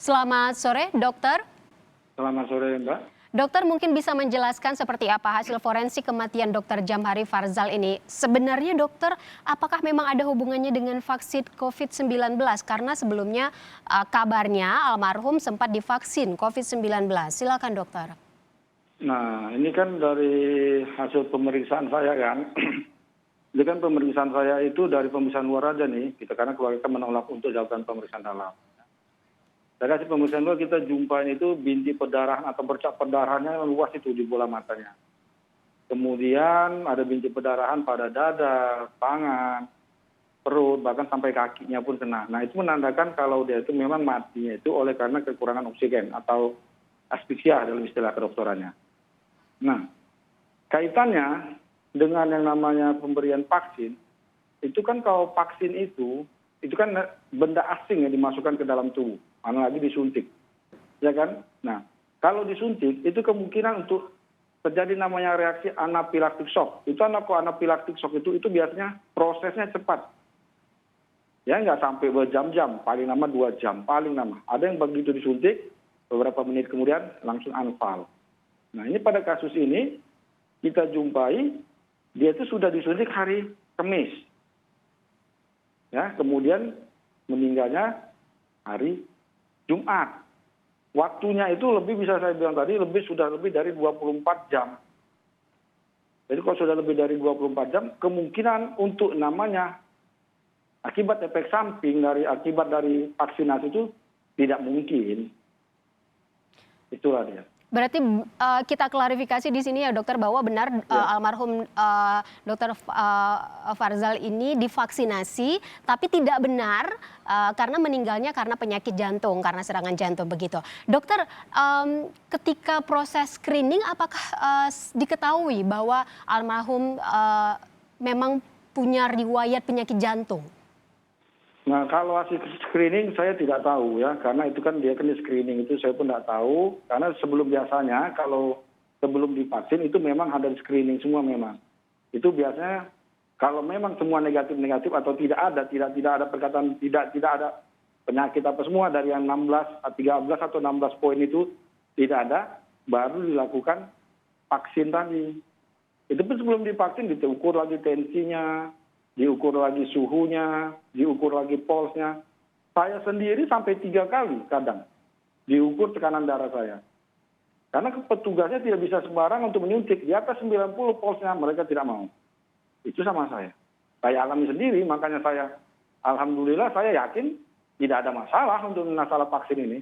Selamat sore, dokter. Selamat sore, Mbak. Dokter mungkin bisa menjelaskan seperti apa hasil forensik kematian Dr. Jamhari Farzal ini. Sebenarnya dokter, apakah memang ada hubungannya dengan vaksin COVID-19? Karena sebelumnya kabarnya almarhum sempat divaksin COVID-19. Silakan dokter. Nah, ini kan dari hasil pemeriksaan saya kan. Ini kan pemeriksaan saya itu dari pemeriksaan luar aja nih. Karena keluarga menolak untuk dilakukan pemeriksaan dalam. Dari hasil pemeriksaan luar kita jumpain itu binti perdarahan atau bercak perdarahannya luas itu di bola matanya. Kemudian ada binti perdarahan pada dada, tangan, perut, bahkan sampai kakinya pun kena. Nah itu menandakan kalau dia itu memang matinya itu oleh karena kekurangan oksigen atau asfiksia dalam istilah kedokterannya. Nah kaitannya dengan yang namanya pemberian vaksin, itu kan kalau vaksin itu kan benda asing yang dimasukkan ke dalam tubuh. Mana lagi disuntik, ya kan? Nah, kalau disuntik itu kemungkinan untuk terjadi namanya reaksi anafilaktik shock. Itu anafilaktik shock itu biasanya prosesnya cepat. Ya nggak sampai berjam-jam, paling lama 2 jam, paling lama. Ada yang begitu disuntik, beberapa menit kemudian langsung anfal. Nah ini pada kasus ini kita jumpai dia itu sudah disuntik hari Kamis. Ya, kemudian meninggalnya hari Jumat. Waktunya itu bisa saya bilang tadi sudah lebih dari 24 jam. Jadi kalau sudah lebih dari 24 jam, kemungkinan untuk namanya akibat efek samping akibat dari vaksinasi itu tidak mungkin. Itulah dia. Berarti kita klarifikasi di sini ya dokter bahwa benar almarhum Dr. Farzal ini divaksinasi, tapi tidak benar karena meninggalnya karena penyakit jantung, karena serangan jantung begitu. Dokter, ketika proses screening apakah diketahui bahwa almarhum memang punya riwayat penyakit jantung? Nah kalau hasil screening saya tidak tahu ya, karena itu kan dia di screening itu saya pun tidak tahu, karena biasanya kalau sebelum divaksin itu memang ada screening semua memang. Itu biasanya kalau memang semua negatif atau tidak ada perkataan tidak ada penyakit apa semua dari yang 13 atau 16 poin itu tidak ada, baru dilakukan vaksin tadi. Itu pun sebelum divaksin diukur lagi tensinya, diukur lagi suhunya, diukur lagi pulsnya. Saya sendiri sampai 3 kali kadang diukur tekanan darah saya. Karena petugasnya tidak bisa sembarang untuk menyuntik. Di atas 90 pulsnya mereka tidak mau. Itu sama saya. Saya alami sendiri, makanya alhamdulillah saya yakin tidak ada masalah untuk masalah vaksin ini.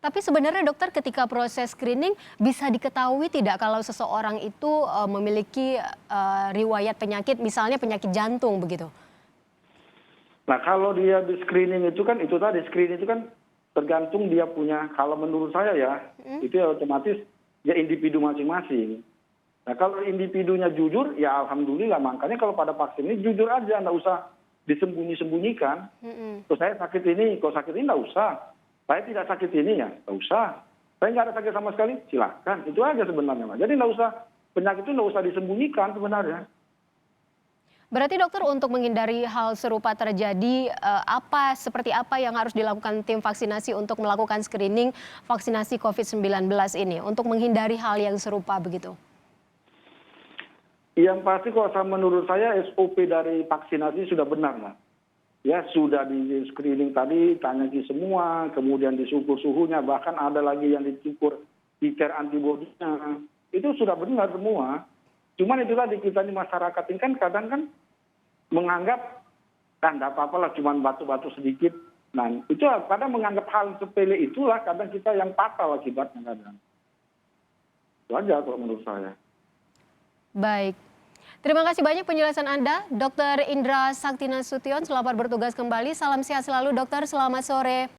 Tapi sebenarnya dokter ketika proses screening bisa diketahui tidak kalau seseorang itu memiliki riwayat penyakit, misalnya penyakit jantung begitu? Nah kalau dia di screening itu kan screening itu kan tergantung dia punya, kalau menurut saya ya, itu ya otomatis ya individu masing-masing. Nah kalau individunya jujur ya alhamdulillah, makanya kalau pada vaksin ini jujur aja, nggak usah disembunyi-sembunyikan. Kalau saya sakit ini, kalau sakit ini nggak usah. Saya tidak sakit ini ya, nggak usah. Saya nggak ada sakit sama sekali, silakan. Itu aja sebenarnya. Jadi nggak usah, penyakit itu nggak usah disembunyikan sebenarnya. Berarti dokter untuk menghindari hal serupa terjadi, seperti apa yang harus dilakukan tim vaksinasi untuk melakukan screening vaksinasi COVID-19 ini, untuk menghindari hal yang serupa begitu? Yang pasti kalau menurut saya SOP dari vaksinasi sudah benar lah. Ya sudah di screening tadi, tanya semua, kemudian disukur suhunya, bahkan ada lagi yang dicukur titer antibodinya. Itu sudah benar semua. Cuman itu tadi kita di masyarakat ini kan kadang kan menganggap kan tidak apa-apa lah, cuman batuk-batuk sedikit. Nah itu kadang menganggap hal sepele itulah kadang kita yang fatal akibatnya kadang. Itu aja kalau menurut saya. Baik. Terima kasih banyak penjelasan Anda, Dr. Indra Sakti Nasution. Selamat bertugas kembali. Salam sehat selalu, dokter. Selamat sore.